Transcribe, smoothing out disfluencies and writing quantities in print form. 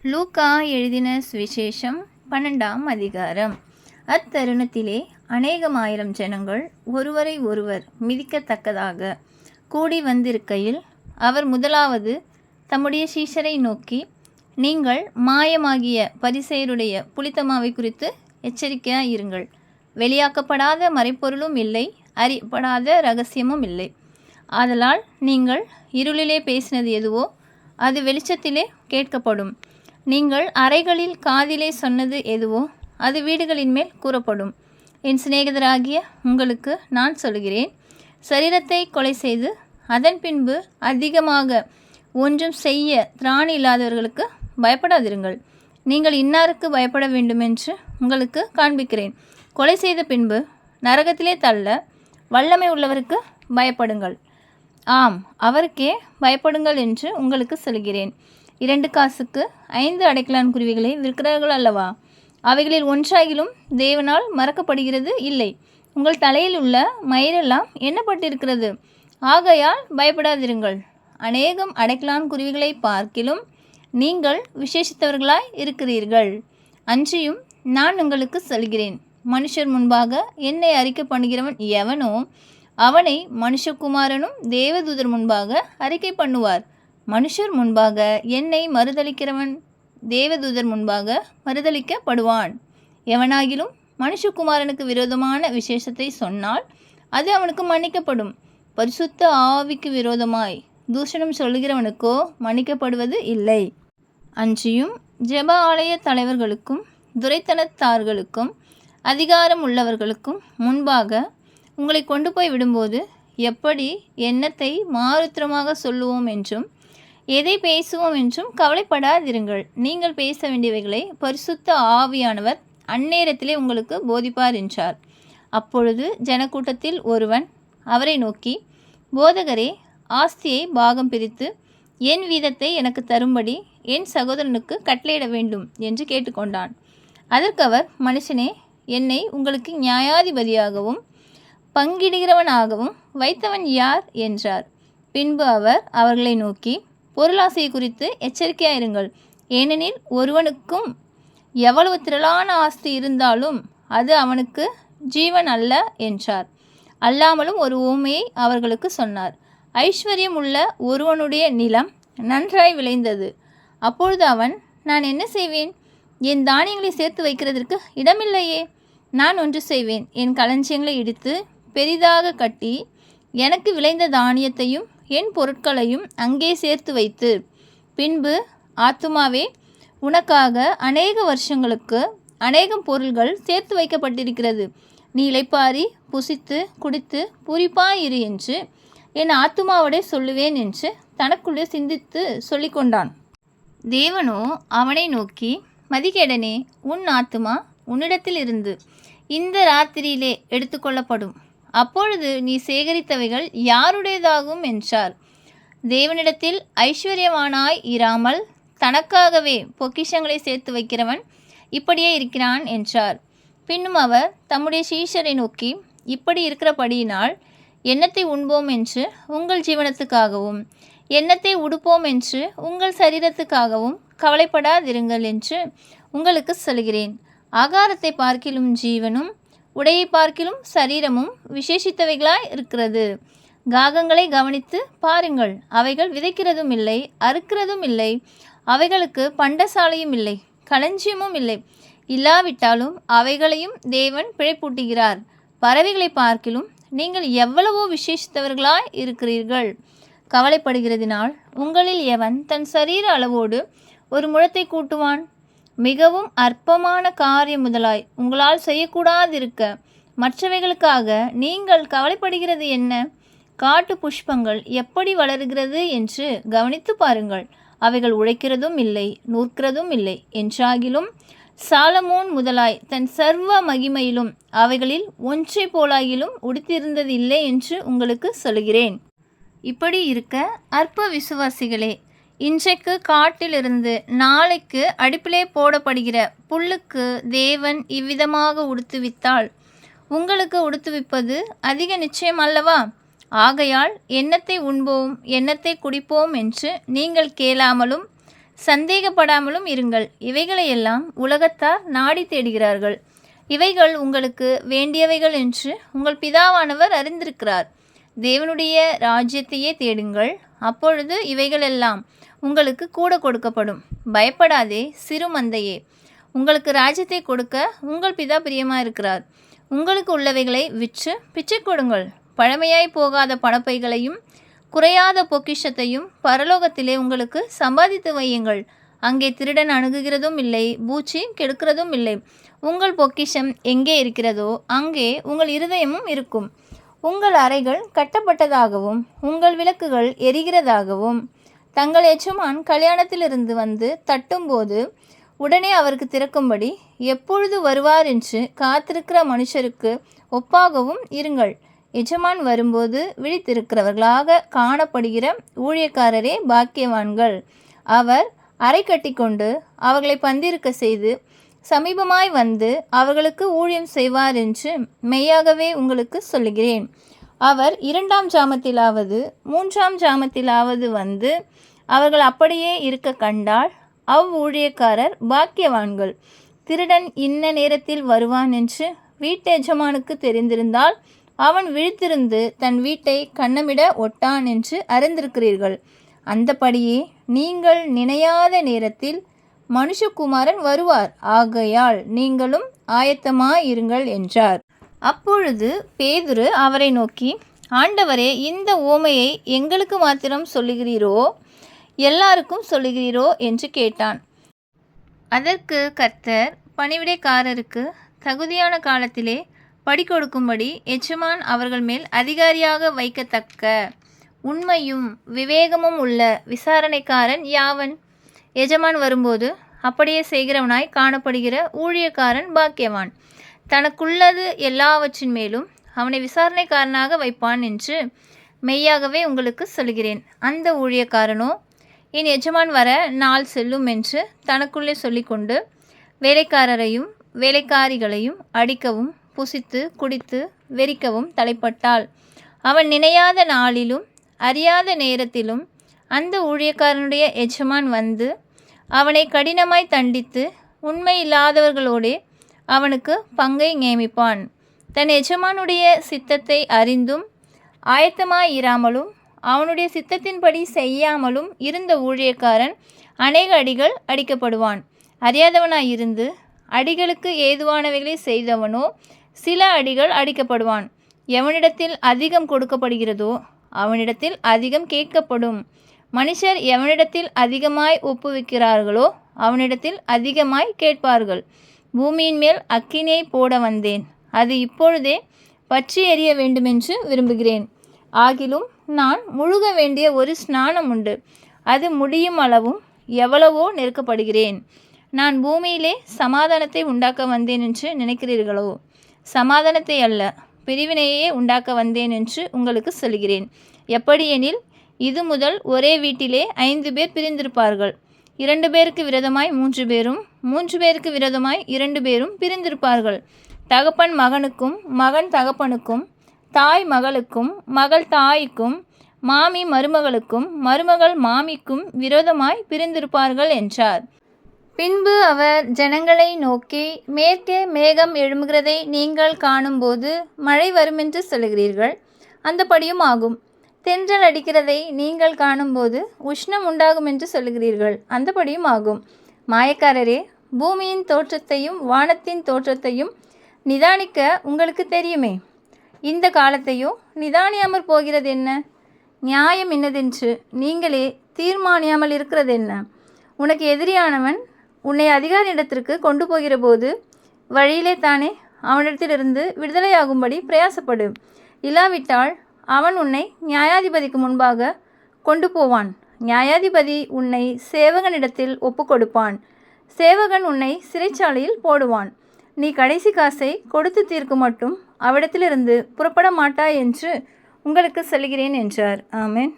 லூக்கா எழுதின சுவிசேஷம் 12ஆம் அதிகாரம். அத்தருணத்திலே அநேகமாயிரம் ஜனங்கள் ஒருவரை ஒருவர் மிதிக்கத்தக்கதாக கூடி வந்திருக்கையில் அவர் முதலாவது தம்முடைய சீஷரை நோக்கி, நீங்கள் மாயமாகிய பரிசேயருடைய புளித்தமாவை குறித்து எச்சரிக்கையாயிருங்கள். வெளியாக்கப்படாத மறைப்பொருளும் இல்லை, அறியப்படாத இரகசியமும் இல்லை. ஆதலால் நீங்கள் இருளிலே பேசினது எதுவோ அது வெளிச்சத்திலே கேட்கப்படும். நீங்கள் அறைகளில் காதிலே சொன்னது எதுவோ அது வீடுகளின் மேல் கூறப்படும். என் சிநேகிதராகிய உங்களுக்கு நான் சொல்கிறேன், சரீரத்தை கொலை செய்து அதன் பின்பு அதிகமாக ஒன்றும் செய்ய திராணி இல்லாதவர்களுக்கு பயப்படாதிருங்கள். நீங்கள் இன்னாருக்கு பயப்பட வேண்டுமென்று உங்களுக்கு காண்பிக்கிறேன். கொலை செய்த பின்பு நரகத்திலே தள்ள வல்லமை உள்ளவருக்கு பயப்படுங்கள். ஆம், அவருக்கே பயப்படுங்கள் என்று உங்களுக்கு சொல்கிறேன். 2 காசுக்கு 5 அடைக்கலான் குருவிகளை விற்கிறார்கள் அல்லவா? அவைகளில் ஒன்றாகிலும் தேவனால் மறக்கப்படுகிறது இல்லை. உங்கள் தலையில் உள்ள மயிரெல்லாம் எண்ணப்பட்டிருக்கிறது. ஆகையால் பயப்படாதிருங்கள். அநேகம் அடைக்கலான் குருவிகளை பார்க்கிலும் நீங்கள் விசேஷித்தவர்களாய் இருக்கிறீர்கள். அன்றியும் நான் உங்களுக்கு சொல்கிறேன், மனுஷர் முன்பாக என்னை அறிக்கை பண்ணுகிறவன் எவனோ அவனை மனுஷகுமாரனும் தேவதூதர் முன்பாக அறிக்கை பண்ணுவார். மனுஷர் முன்பாக என்னை மறுதலிக்கிறவன் தேவதூதர் முன்பாக மறுதலிக்கப்படுவான். எவனாகிலும் மனுஷகுமாரனுக்கு விரோதமான விசேஷத்தை சொன்னால் அது அவனுக்கு மன்னிக்கப்படும். பரிசுத்த ஆவிக்கு விரோதமாய் தூஷணம் சொல்கிறவனுக்கோ மன்னிக்கப்படுவது இல்லை. அன்றியும் ஜெப ஆலய தலைவர்களுக்கும் துரைத்தனத்தார்களுக்கும் அதிகாரம் உள்ளவர்களுக்கும் முன்பாக உங்களை கொண்டு போய் விடும்போது எப்படி எண்ணத்தை மாறுத்திரமாக சொல்லுவோம் என்றும் எதை பேசுவோம் என்றும் கவலைப்படாதிருங்கள். நீங்கள் பேச வேண்டியவைகளை பரிசுத்த ஆவியானவர் அந்நேரத்திலே உங்களுக்கு போதிப்பார் என்றார். அப்பொழுது ஜனக்கூட்டத்தில் ஒருவன் அவரை நோக்கி, போதகரே, ஆஸ்தியை பாகம் பிரித்து என் வீதத்தை எனக்கு தரும்படி என் சகோதரனுக்கு கட்டளையிட வேண்டும் என்று கேட்டுக்கொண்டான். அதற்கு அவர், மனுஷனே, என்னை உங்களுக்கு நியாயாதிபதியாகவும் பங்கிடுகிறவனாகவும் வைத்தவன் யார் என்றார். பின்பு அவர் அவர்களை நோக்கி, பொருளாசையை குறித்து எச்சரிக்கையாயிருங்கள். ஏனெனில் ஒருவனுக்கும் எவ்வளவு திரளான ஆஸ்தி இருந்தாலும் அது அவனுக்கு ஜீவன் அல்ல என்றார். அல்லாமலும் ஒரு உவமையை அவர்களுக்கு சொன்னார். ஐஸ்வர்யம் உள்ள ஒருவனுடைய நிலம் நன்றாய் விளைந்தது. அப்பொழுது அவன், நான் என்ன செய்வேன்? என் தானியங்களை சேர்த்து வைக்கிறதற்கு இடமில்லையே. நான் ஒன்று செய்வேன், என் களஞ்சியங்களை இடித்து பெரிதாக கட்டி எனக்கு விளைந்த தானியத்தையும் என் பொருட்களையும் அங்கே சேர்த்து வைத்து, பின்பு ஆத்துமாவே, உனக்காக அநேக வருஷங்களுக்கு அநேகம் பொருள்கள் சேர்த்து வைக்கப்பட்டிருக்கிறது. நீ இளைப்பாரி புசித்து குடித்து பூரிப்பாயிரு என்று என் ஆத்துமாவோடே சொல்லுவேன் என்று தனக்குள்ளே சிந்தித்து சொல்லிக்கொண்டான். தேவனோ அவனை நோக்கி, மதிகேடனே, உன் ஆத்துமா உன்னிடத்தில் இருந்து இந்த ராத்திரியிலே எடுத்துக்கொள்ளப்படும். அப்பொழுது நீ சேகரித்தவைகள் யாருடையதாகும் என்றார். தேவனிடத்தில் ஐஸ்வர்யவானாய் இராமல் தனக்காகவே பொக்கிஷங்களை சேர்த்து வைக்கிறவன் இப்படியே இருக்கிறான் என்றார். பின்னும் அவர் தம்முடைய சீஷரை நோக்கி, இப்படி இருக்கிறபடியினால் எண்ணத்தை உண்போம் என்று உங்கள் ஜீவனத்துக்காகவும் எண்ணத்தை உடுப்போம் என்று உங்கள் சரீரத்துக்காகவும் கவலைப்படாதிருங்கள் என்று உங்களுக்கு சொல்கிறேன். ஆகாரத்தை பார்க்கிலும் ஜீவனும் உடையை பார்க்கிலும் சரீரமும் விசேஷித்தவைகளாய் இருக்கிறது. காகங்களை கவனித்து பாருங்கள், அவைகள் விதைக்கிறதும் இல்லை, அறுக்கிறதும் இல்லை, அவைகளுக்கு பண்டசாலையும் இல்லை, களஞ்சியமும் இல்லை. இல்லாவிட்டாலும் அவைகளையும் தேவன் பிழைப்பூட்டுகிறார். பறவைகளை பார்க்கிலும் நீங்கள் எவ்வளவோ விசேஷித்தவர்களாய் இருக்கிறீர்கள். கவலைப்படுகிறதினால் உங்களில் எவன் தன் சரீர அளவோடு ஒரு முழத்தை கூட்டுவான்? மிகவும் அற்பமான காரியம் முதலாய் உங்களால் செய்யக்கூடாதிருக்க மற்றவைகளுக்காக நீங்கள் கவலைப்படுகிறது என்ன? காட்டு புஷ்பங்கள் எப்படி வளருகிறது என்று கவனித்து பாருங்கள். அவைகள் உழைக்கிறதும் இல்லை, நூற்கிறதும் இல்லை என்றாகிலும் சாலமோன் முதலாய் தன் சர்வ மகிமையிலும் அவைகளில் ஒன்றை போலாகிலும் உடுத்திருந்தது இல்லை என்று உங்களுக்கு சொல்கிறேன். இப்படி இருக்க அற்ப விசுவாசிகளே, இன்றைக்கு காட்டிலிருந்து நாளைக்கு அடுப்பிலே போடப்படுகிற புல்லுக்கு தேவன் இவ்விதமாக உடுத்துவித்தால் உங்களுக்கு உடுத்துவிப்பது அதிக நிச்சயம் அல்லவா? ஆகையால் எண்ணத்தை உண்போம், எண்ணத்தை குடிப்போம் என்று நீங்கள் கேளாமலும் சந்தேகப்படாமலும் இருங்கள். இவைகளையெல்லாம் உலகத்தார் நாடி தேடுகிறார்கள். இவைகள் உங்களுக்கு வேண்டியவைகள் என்று உங்கள் பிதாவானவர் அறிந்திருக்கிறார். தேவனுடைய ராஜ்யத்தையே தேடுங்கள், அப்பொழுது இவைகளெல்லாம் உங்களுக்கு கூட கொடுக்கப்படும். பயப்படாதே சிறு மந்தையே, உங்களுக்கு ராஜ்யத்தை கொடுக்க உங்கள் பிதா பிரியமாக இருக்கிறார். உங்களுக்கு உள்ளவைகளை விற்று பிச்சை கொடுங்கள். பழமையாய் போகாத பணப்பைகளையும் குறையாத பொக்கிஷத்தையும் பரலோகத்திலே உங்களுக்கு சம்பாதித்து வையுங்கள். அங்கே திருடன் அணுகுகிறதும் இல்லை, பூச்சி கெடுக்கிறதும் இல்லை. உங்கள் பொக்கிஷம் எங்கே இருக்கிறதோ அங்கே உங்கள் இருதயமும் இருக்கும். உங்கள் அறைகள் கட்டப்பட்டதாகவும் உங்கள் விளக்குகள் எரிகிறதாகவும் தங்கள் எஜமான் கல்யாணத்திலிருந்து வந்து தட்டும்போது உடனே அவருக்கு திறக்கும்படி எப்பொழுது வருவார் என்று காத்திருக்கிற மனுஷருக்கு ஒப்பாகவும் இருங்கள். எஜமான் வரும்போது விழித்திருக்கிறவர்களாக காணப்படுகிற ஊழியக்காரரே பாக்கியவான்கள். அவர் அறை கட்டிக்கொண்டு அவர்களை பந்திருக்க செய்து சமீபமாய் வந்து அவர்களுக்கு ஊழியம் செய்வார் என்று மெய்யாகவே உங்களுக்கு சொல்லுகிறேன். அவர் 2ஆம் ஜாமத்திலாவது 3ஆம் ஜாமத்திலாவது வந்து அவர்கள் அப்படியே இருக்க கண்டால் ஊழியக்காரர் பாக்கியவான்கள். திருடன் இன்ன நேரத்தில் வருவான் என்று வீட்டு எஜமானுக்கு தெரிந்திருந்தால் அவன் விழித்திருந்து தன் வீட்டை கன்னமிட ஒட்டான் என்று அறிந்திருக்கிறீர்கள். அந்தபடியே நீங்கள் நினையாத நேரத்தில் மனுஷகுமாரன் வருவார். ஆகையால் நீங்களும் ஆயத்தமாயிருங்கள் என்றார். அப்பொழுது பேதுரு அவரை நோக்கி, ஆண்டவரே, இந்த ஓமையை எங்களுக்கு மாத்திரம் சொல்லுகிறீரோ, எல்லாருக்கும் சொல்லுகிறீரோ என்று கேட்டான். அதற்கு கர்த்தர், பணிவிடைக்காரருக்கு தகுதியான காலத்திலே படி கொடுக்கும்படி எஜமான் அவர்கள் மேல் அதிகாரியாக வைக்கத்தக்க உண்மையும் விவேகமும் உள்ள விசாரணைக்காரன் யாவன்? எஜமான் வரும்போது அப்படியே செய்கிறவனாய் காணப்படுகிற ஊழியக்காரன் பாக்கியவான். தனக்குள்ளது எல்லாவற்றின் மேலும் அவனை விசாரணைக்காரனாக வைப்பான் என்று மெய்யாகவே உங்களுக்கு சொல்கிறேன். அந்த ஊழியக்காரனோ என் எஜமான் வர நாள் செல்லும் என்று தனக்குள்ளே சொல்லிக்கொண்டு வேலைக்காரரையும் வேலைக்காரிகளையும் அடிக்கவும் புசித்து குடித்து வெறிக்கவும் தலைப்பட்டாள். அவன் நினையாத நாளிலும் அறியாத நேரத்திலும் அந்த ஊழியக்காரனுடைய எஜமான் வந்து அவனை கடினமாய் தண்டித்து உண்மை இல்லாதவர்களோடே அவனுக்கு பங்கை நியமிப்பான். தன் எஜமானுடைய சித்தத்தை அறிந்தும் ஆயத்தமாயிராமலும் அவனுடைய சித்தத்தின்படி செய்யாமலும் இருந்த ஊழியக்காரன் அநேக அடிகள் அடிக்கப்படுவான். அறியாதவனாயிருந்து அடிகளுக்கு ஏதுவானவைகளை செய்தவனோ சில அடிகள் அடிக்கப்படுவான். எவனிடத்தில் அதிகம் கொடுக்கப்படுகிறதோ அவனிடத்தில் அதிகம் கேட்கப்படும். மனுஷர் எவனிடத்தில் அதிகமாய் ஒப்புவிக்கிறார்களோ அவனிடத்தில் அதிகமாய் கேட்பார்கள். பூமியின் மேல் அக்கினியை போட வந்தேன், அது இப்பொழுதே பற்றி எரிய வேண்டுமென்று விரும்புகிறேன். ஆகிலும் நான் முழுக வேண்டிய ஒரு ஸ்நானம் உண்டு, அது முடியும் அளவும் எவ்வளவோ நெருக்கப்படுகிறேன். நான் பூமியிலே சமாதானத்தை உண்டாக்க வந்தேன் என்று நினைக்கிறீர்களோ? சமாதானத்தை அல்ல, பிரிவினையே உண்டாக்க வந்தேன் என்று உங்களுக்கு சொல்கிறேன். எப்படியெனில் இது முதல் ஒரே வீட்டிலே 5 பேர் பிரிந்திருப்பார்கள். 2 பேருக்கு விரோதமாய் 3 பேரும், 3 பேருக்கு விரோதமாய் 2 பேரும் பிரிந்திருப்பார்கள். தகப்பன் மகனுக்கும் மகன் தகப்பனுக்கும் தாய் மகளுக்கும் மகள் தாய்க்கும் மாமி மருமகளுக்கும் மருமகள் மாமிக்கும் விரோதமாய் பிரிந்திருப்பார்கள் என்றார். பின்பு அவர் ஜனங்களை நோக்கி, மேற்கே மேகம் எழும்புகிறதை நீங்கள் காணும்போது மழை வருமென்று சொல்கிறீர்கள், அந்தபடியும் ஆகும். தென்றல் அடிக்கிறதை நீங்கள் காணும்போது உஷ்ணம் உண்டாகும் என்று சொல்கிறீர்கள், அந்தபடியும் ஆகும். மாயக்காரரே, பூமியின் தோற்றத்தையும் வானத்தின் தோற்றத்தையும் நிதானிக்க உங்களுக்கு தெரியுமே. இந்த காலத்தையோ நிதானியாமற் போகிறது என்ன? நியாயம் என்னதென்று நீங்களே தீர்மானியாமல் இருக்கிறது என்ன? உனக்கு எதிரியானவன் உன்னை அதிகாரியிடத்திற்கு கொண்டு போகிற போது வழியிலே தானே அவனிடத்திலிருந்து விடுதலையாகும்படி பிரயாசப்படு. இல்லாவிட்டால் அவன் உன்னை நியாயாதிபதிக்கு முன்பாக கொண்டு போவான். நியாயாதிபதி உன்னை சேவகனிடத்தில் ஒப்புக்கொடுப்பான். சேவகன் உன்னை சிறைச்சாலையில் போடுவான். நீ கடைசி காசை கொடுத்து தீர்க்கும் மட்டும் அவ்விடத்திலிருந்து புறப்பட மாட்டாய் என்று உங்களுக்கு சொல்கிறேன் என்றார். ஆமென்.